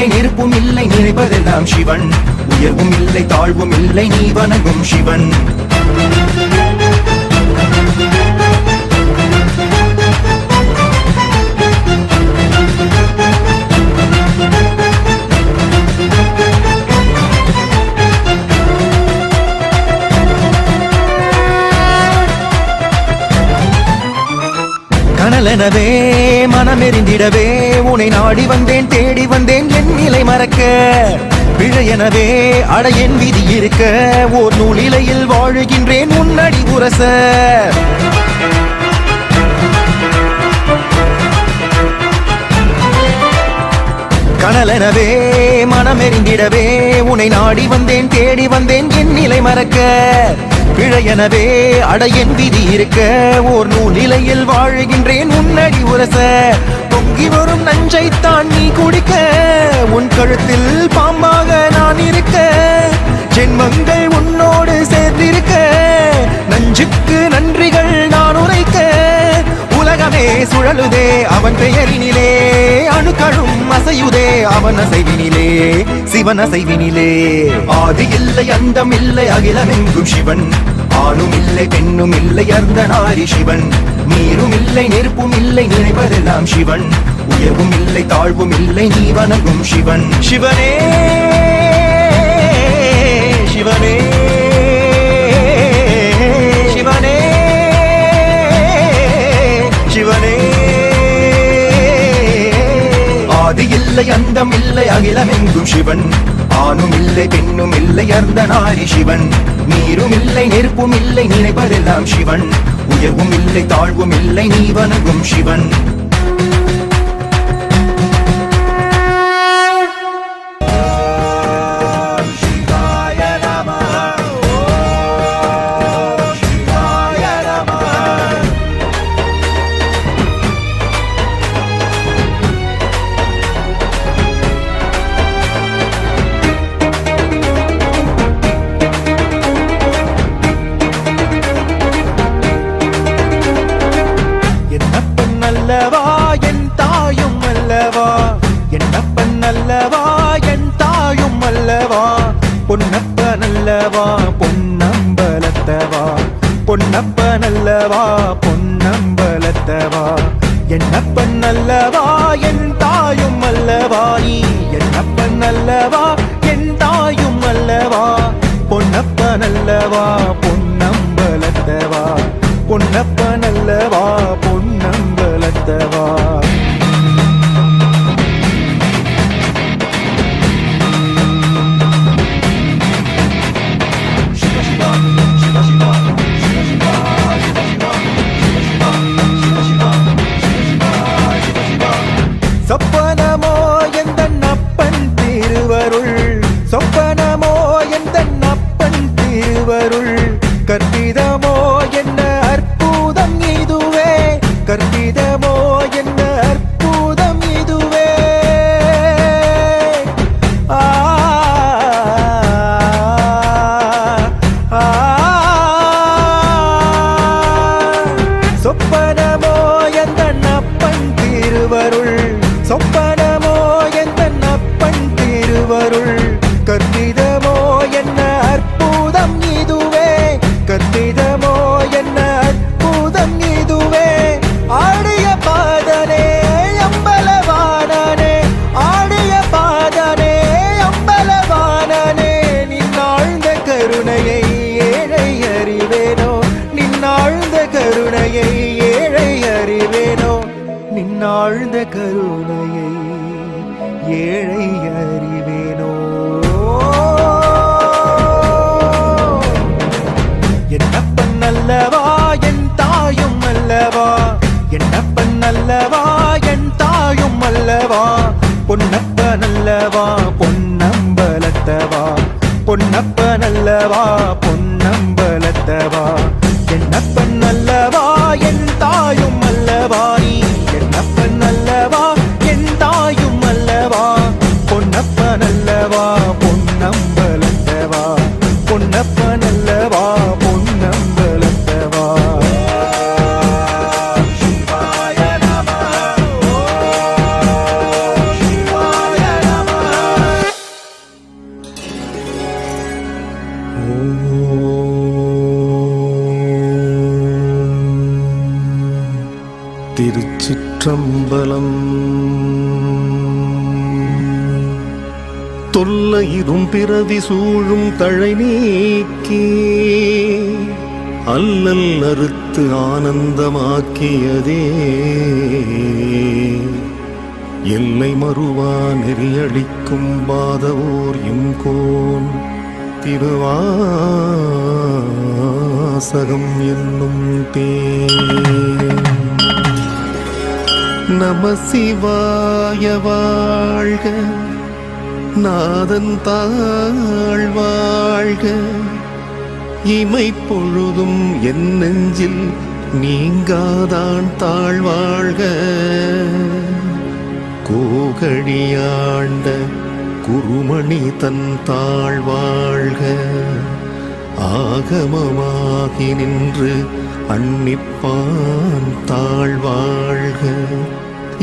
இல்லை நெருப்பும் இல்லை நினைப்பதெல்லாம் சிவன் உயர்வும் இல்லை தாழ்வும் இல்லை நீ வணங்கும் சிவன் கனலெனவே மனமெறிந்திடவே உன்னை நாடி வந்தேன் தேடி வந்தேன் என் நிலை மறக்க பிழையெனவே அட என் விதி இருக்க ஓர் நூலிலையில் வாழுகின்றேன் உன்னடி உரச கனலெனவே மனமெறிந்திடவே உன்னை நாடி வந்தேன் தேடி வந்தேன் என் நிலை மறக்க பிழையெனவே அட என் விதி இருக்க ஓர் நூலிலையில் வாழுகின்றேன் உன்னடி உரச பொங்கி வரும் நஞ்சைத்தான் நீ குடிக்க உன் கழுத்தில் பாம்பாக நான் இருக்க ஜென்மங்கள் உன்னோடு சேர்ந்திருக்க நஞ்சுக்கு நன்றிகள் நான் உரைக்க உலகமே சுழலுதே அவன் பெயரினிலே அணுக்களும் அசையுதே அவன் அசைவினிலே சிவன் அசைவினிலே ஆதி இல்லை அந்தம் இல்லை அகிலமெங்கும் சிவன் ஆணும் இல்லை பெண்ணும் இல்லை அர்த்தநாரி சிவன் நீரும் இல்லை நெருப்பும் இல்லை நினைப்பதெல்லாம் சிவன் உயர்வும் இல்லை தாழ்வும் இல்லை நீ வணங்கும் சிவன் சிவனே சிவனே சிவனே சிவனே ஆதி இல்லை அந்தம் இல்லை அகிலமெங்கும் சிவன் ஆணும் இல்லை பெண்ணும் இல்லை அர்த்தநாரி சிவன் நீரும் இல்லை நெருப்பும் இல்லை நினைப்பதெல்லாம் சிவன் உயர்வும் இல்லை தாழ்வும் இல்லை நீ வணங்கும் சிவன் அல்லவா என் தாயும் அல்லவா என்னப்பன் அல்லவா என் தாயும் அல்லவா பொன்னப்பன் அல்லவா பொன்னம்பலத்தவா பொன்னப்பன் அல்லவா பொன்னம்பலத்தவா என்னப்பன் அல்லவா என் தாயும் அல்லவா நீ என்னப்பன் அல்லவா என் தாயும் அல்லவா பொன்னப்பன் அல்லவா பொன்னம்பலத்தவா பொன்னப்பன் அல்லவா பொன்னம்பலத்தவா சொப்பனமோ எந்தன் அப்பன் திருவருள் சொப்பனமோ எந்தன் அப்பன் திருவருள் கற்பிதமோ என்ன அற்புதம் இதுவே கற்பிதமோ என்ன அற்புதம் இதுவே சொப்பனமோ எந்தன் அப்பன் திருவருள் சொப்பனமோ எந்தன் அப்பன் திருவருள் கற்பிதமோ என்ன அற்புதம் இதுவே கற்பிதமோ என்ன அற்புதம் இதுவே ஆடிய பாதனே அம்பலவானனே ஆடிய பாதனே அம்பலவானனே நின்னாழ்ந்த கருணையை ஏழை அறிவேனோ நின்னாழ்ந்த கருணையை ஏழை அறிவேனோ நின்னாழ்ந்த கருணையை ஏழை அறிவேனோ என்னப்பன் அல்லவா என் தாயும் அல்லவா என்னப்பன் அல்லவா என் தாயும் அல்லவா பொன்னப்பன் அல்லவா பொன்னம்பலத்தவா பொன்னப்பன் அல்லவா பொன்னம்பலத்தவா என்னப்பன் அல்லவா என் தாயும் அல்லவா நீ என்னப்பன் அல்லவா என் தாயும் அல்லவா பொன்னப்பன் அல்லவா பொன்னம்பலத்தவா பொன்னப்பன் அல்லவா பொன்னம்பலத்தவா சிவாய நம சிவாய நம திருச்சிற்றம்பலம். தொல்லையிரும் பிறவி சூழும் தழை நீக்கி அல்லல் அறுத்து ஆனந்தமாக்கியதே எல்லை மறுவா நெறியளிக்கும் பாதவோர் எம்கோன் திருவாசகம் என்னும் பேர். நம சிவாய வாழ்க, நாதன் தாழ் வாழ்க, இமை பொழுதும் என் நெஞ்சில் நீங்காதான் தாழ்வாழ்க. கோகழியாண்ட குருமணி தன் தாழ்வாழ்க, ஆகமமாகி நின்று அன்னிப்பான் தாழ்வாழ்க.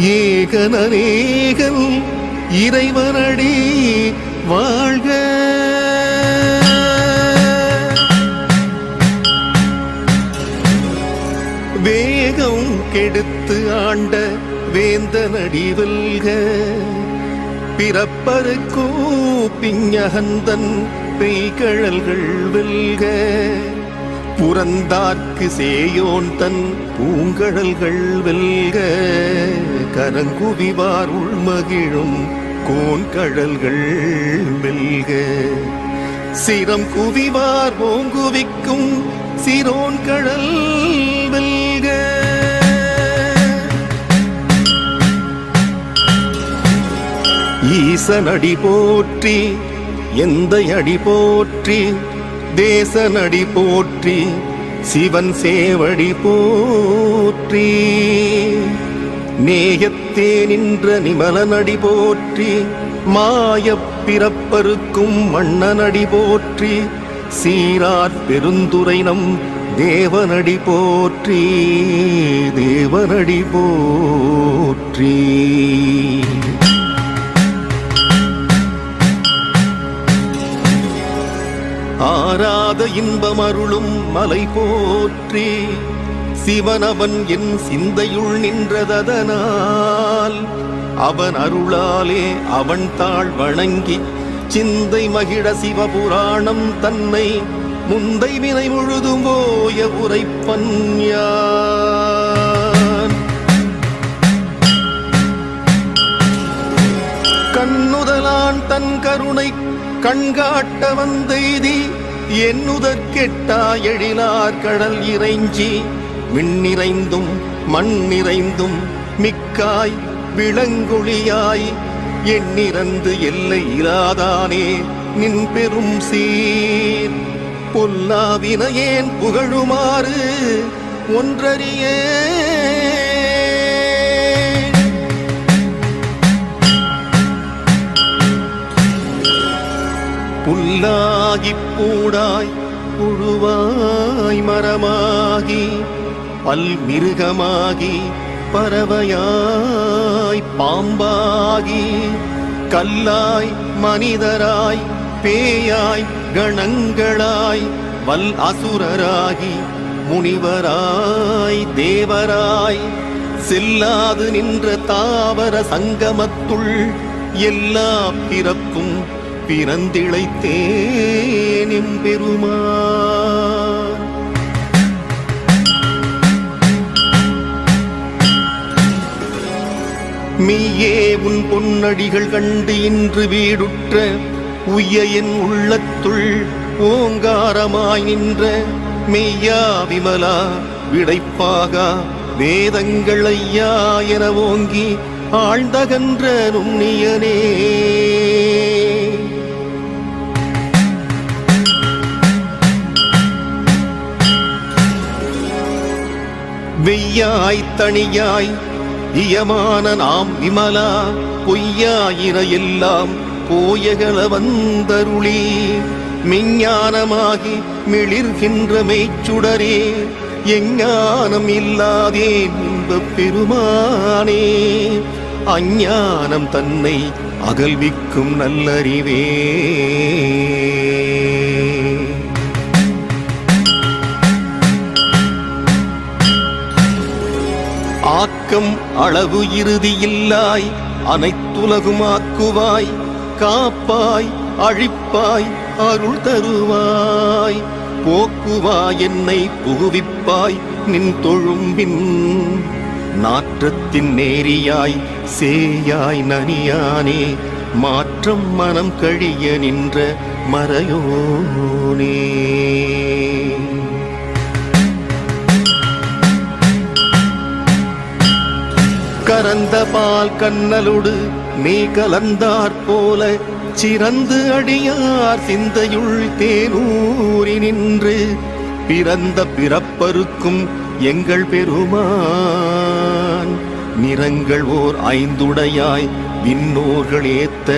ஏகனேகன் இறைவனடி வாழ்க. வேகம் கெடுத்து ஆண்ட வேந்தனடி வெல்க. பிறப்பருக்கோ பிஞகந்தன் பெய்கழல்கள் வெல்க. புறந்தார்க்கு சேயோன் தன் பூங்கழல்கள் வெல்க. கரங்குவிவார் உள்மகிழும் கோன்கழல்கள் வெல்க. சிரம் குவிவார் ஓங்குவிக்கும் சிரோன்கழல் வெல்க. ஈசனடி போற்றி, எந்த அடி போற்றி, தேசனடி போற்றி, சிவன் சேவடி போற்றி. நேயத்தே நின்ற நிமலனடி போற்றி, மாயப் பிறப்பருக்கும் மன்னனடி போற்றி. சீரார் பெருந்துரை நம் தேவனடி போற்றி, தேவனடி போற்றி. ஆராத இன்பம் அருளும் மலை போற்றி. சிவனவன் என் சிந்தையுள் நின்றதனால், அவன் அருளாலே அவன் தாழ் வணங்கி சிந்தை மகிழ சிவபுராணம் தன்னை முந்தை வினை முழுதும் போய உரைப்பன் யான். கண்ணுதலான் தன் கருணை கண்காட்ட வந்தெய்தி என்னுதற்கெட்டா எழிலார் கடல் இறைஞ்சி. விண்ணிறைந்தும் மண்ணிறைந்தும் மிக்காய் விளங்கொழியாய் எண்ணிறந்து எல்லை இராதானே நின் பெரும் சீர். பொல்லாவினையேன் புகழுமாறு ஒன்றறியே. புல்லாகிப் பூடாய் புழுவாய் மரமாகி பல்மிருகமாகி பறவையாய் பாம்பாகி கல்லாய் மனிதராய் பேயாய் கணங்களாய் வல் அசுரராகி முனிவராய் தேவராய் செல்லாது நின்ற தாவர சங்கமத்துள் எல்லா பிறப்பும் பிறந்திழைத்தேன் எம்பெருமான். மெய்யே உன் பொன்னடிகள் கண்டு இன்று வீடுற்ற உய்ய என் உள்ளத்துள் ஓங்காரமாய் நின்ற மெய்யா விமலா விடைப்பாகா வேதங்கள் ஐயா என ஓங்கி ஆழ்ந்தகன்ற நுண்ணியனே. வெய்யாய் தனியாய் இயமான நாம் விமலா பொய்யாயிர எல்லாம் போயகள வந்தருளி மெஞ்ஞானமாகி மிளிர்கின்ற மெய்ச்சுடரே எஞ்ஞானம் இல்லாதேன் இன்பப் பெருமானே. அஞ்ஞானம் தன்னை அகல்விக்கும் நல்லறிவே. ஆக்கம் அளவு இறுதியில்லாய் அனைத்துலகும் ஆக்குவாய், காப்பாய் அழிப்பாய் அருள் தருவாய், போக்குவாய் என்னை புகுவிப்பாய் நின் தொழும்பின், நாற்றத்தின் நேரியாய் சேயாய் நனியானே, மாற்றம் மனம் கழிய நின்ற மறையோனே. கரந்த பால் கண்ணலோடு நீ கலந்தாற் போல, சிறந்து அடியார் சிந்தையுள் தேனூரி நின்று, பிறந்த பிறப்பருக்கும் எங்கள் பெருமான், நிறங்கள் ஓர் ஐந்துடையாய் விண்ணோர்கள் ஏத்த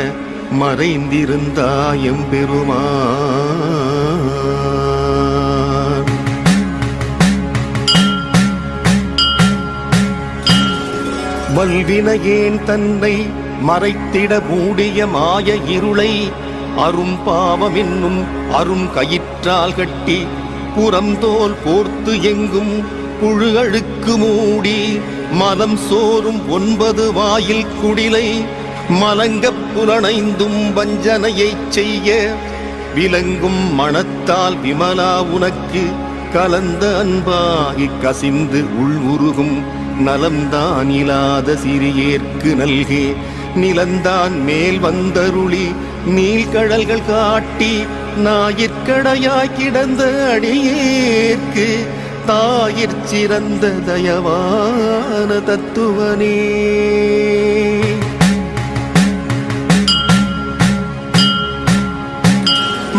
மறைந்திருந்தாயம் பெருமான். வல்வினையேன் தன்னை மறைத்திட மூடிய மாய இருளை, அரும் பாவம் என்னும் அரும் கயிற்றால் கட்டி, புறந்தோல் போர்த்து எங்கும் புழு அழுக்கு மூடி, மலம் சோறும் 9 வாயில் குடிலை, மலங்கப் புலனைந்தும் வஞ்சனையைச் செய்ய, விலங்கும் மனத்தால் விமலா உனக்கு கலந்த அன்பாகி கசிந்து உள் உருகும், நலம்தான் இலாத சிறியேற்கு நல்கே, நிலந்தான் மேல் வந்தருளி நீள்கடல்கள் காட்டி, ஞாயிற்கடையாய் கிடந்த அடியேற்கு தாயிற் சிறந்த தயவான தத்துவனே.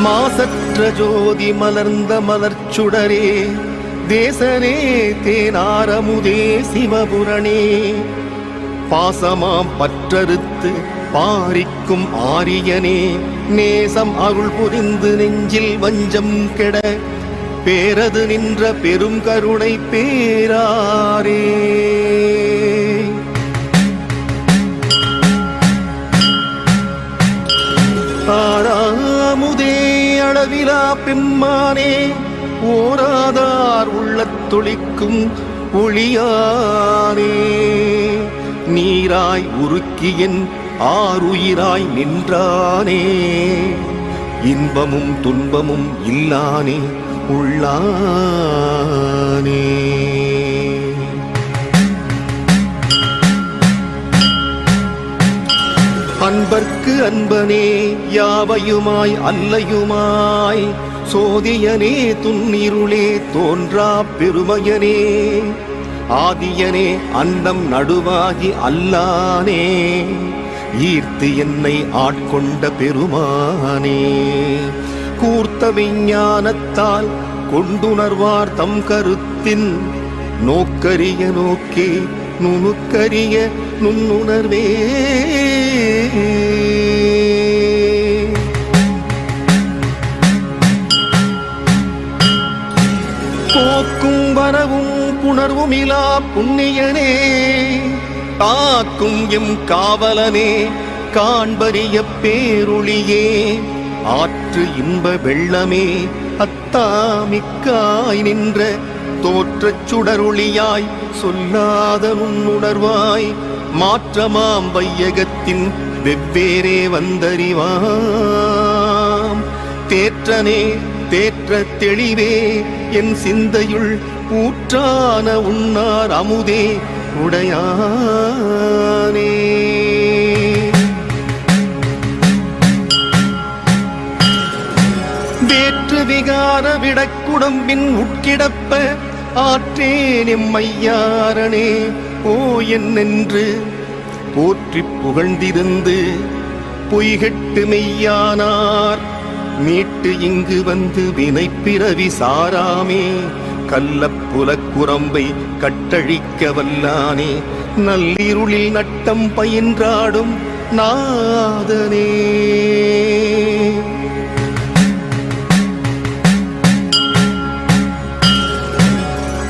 மாசற்ற ஜோதி மலர்ந்த மலர்ச்சுடரே, தேசனே தேனாரமுதே சிவபுரணே, பாசமாம் பற்றறுத்து பாரிக்கும் ஆரியனே, நேசம் அருள் புரிந்து நெஞ்சில் வஞ்சம் கெட, பேரது நின்ற பெரும் கருணை பேராரே. ஆறாமுதே அளவிலா பெம்மானே, ஓராதார் உள்ளத்தொழிக்கும் ஒளியானே, நீராய் உருக்கியன் ஆறுயிராய் நின்றானே, இன்பமும் துன்பமும் இல்லானே உள்ளானே. அன்பர்க்கு அன்பனே யாவையுமாய் அல்லையுமாய், சோதியனே துன்னிருளே தோன்றா பெருமையனே, ஆதியனே அன்னம் நடுவாகி அல்லானே, ஈர்த்து என்னை ஆட்கொண்ட பெருமானே, கூர்த்த விஞ்ஞானத்தால் கொண்டுணர்வார் தம் கருத்தின், நோக்கரிய நோக்கே நுணுக்கரிய நுண்ணுணர்வே. போக்கும் வரவும் புணர்வும் இலா புண்ணியனே, காக்கும் எம் காவலனே காண்பரிய பேருளியே, ஆற்று இன்ப வெள்ளமே அத்தாமிக்காய் நின்ற, தோற்றச் சுடருளியாய் சொல்லாத நுண்ணுணர்வாய், மாற்றமாம் வையகத்தின் வெவ்வேறே வந்தறிவாம், தேற்றனே தேற்ற தெளிவே என் சிந்தையுள் ஊற்றான உண்ணார் அமுதே உடையானே. வேற்று விகார விடக்குடம்பின் உட்கிடப்ப, ஆற்றேன் எம்மையாரனே ஓ என்னென்று போற்றிப் புகழ்ந்திருந்து, பொய்கெட்டு மெய்யானார் மீட்டு இங்கு வந்து வினைப்பிறவி சாராமே, கள்ளப்புலக்குரம்பை கட்டழிக்க வல்லானே, நல்லிருளில் நட்டம் பயின்றாடும் நாதனே.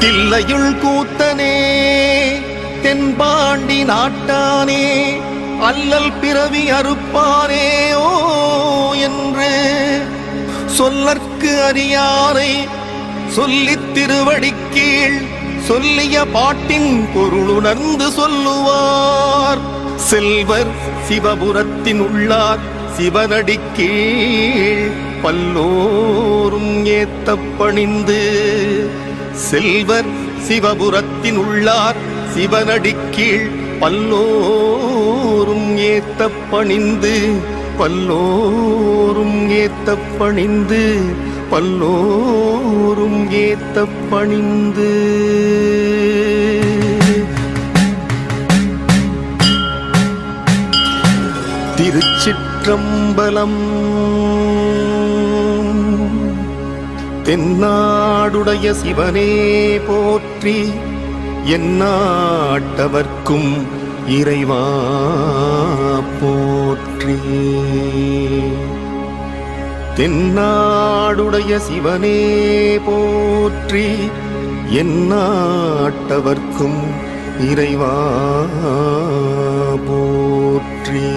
தில்லையுள் கூத்தனே தென்பாண்டி நாட்டானே, அல்லல் பிறவி அறுப்பானே ஓ என்று, சொல்லற்கு அறியாரை சொல்லித் திருவடிக்கீழ் சொல்லிய பாட்டின் பொருளுணர்ந்து சொல்லுவார். செல்வர் சிவபுரத்தின் உள்ளார் சிவனடிக்கீழ் பல்லோரும் ஏத்தப் பணிந்து. செல்வர் சிவபுரத்தின் உள்ளார் சிவனடிக்கீழ் பல்லோரும் ஏத்தப் பணிந்து. பல்லோரும் ஏத்தப் பணிந்து. பல்லோரும் ஏத்தப் பணிந்து. திருச்சிற்றம்பலம். தென்னாடுடைய சிவனே போற்றி, எந்நாட்டவர்க்கும் இறைவா போற்றி. தென்னாடுடைய சிவனே போற்றி, எந்நாட்டவர்க்கும் இறைவா போற்றி.